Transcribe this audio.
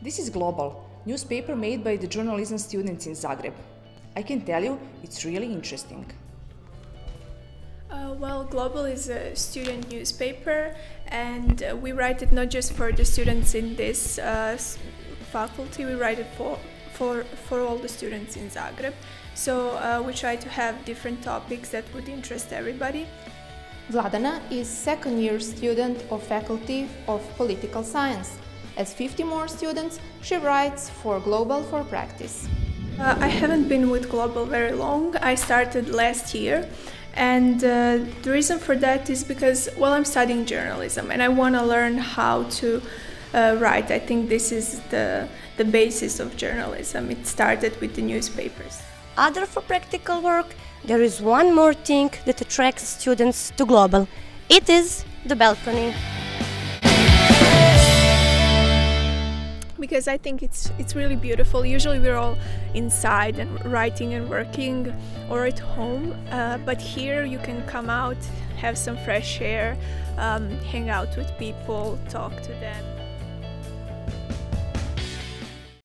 This is Global, newspaper made by the journalism students in Zagreb. I can tell you, it's really interesting. Well, Global is a student newspaper, and we write it not just for the students in this faculty, we write it for all the students in Zagreb. So we try to have different topics that would interest everybody. Vladana is second-year student of Faculty of Political Science. As 50 more students, she writes for Global for practice. I haven't been with Global very long. I started last year, and the reason for that is because, well, I'm studying journalism and I want to learn how to write. I think this is the basis of journalism. It started with the newspapers. Other for practical work, there is one more thing that attracts students to Global. It is the balcony. Because I think it's really beautiful. Usually we're all inside and writing and working or at home, but here you can come out, have some fresh air, hang out with people, talk to them.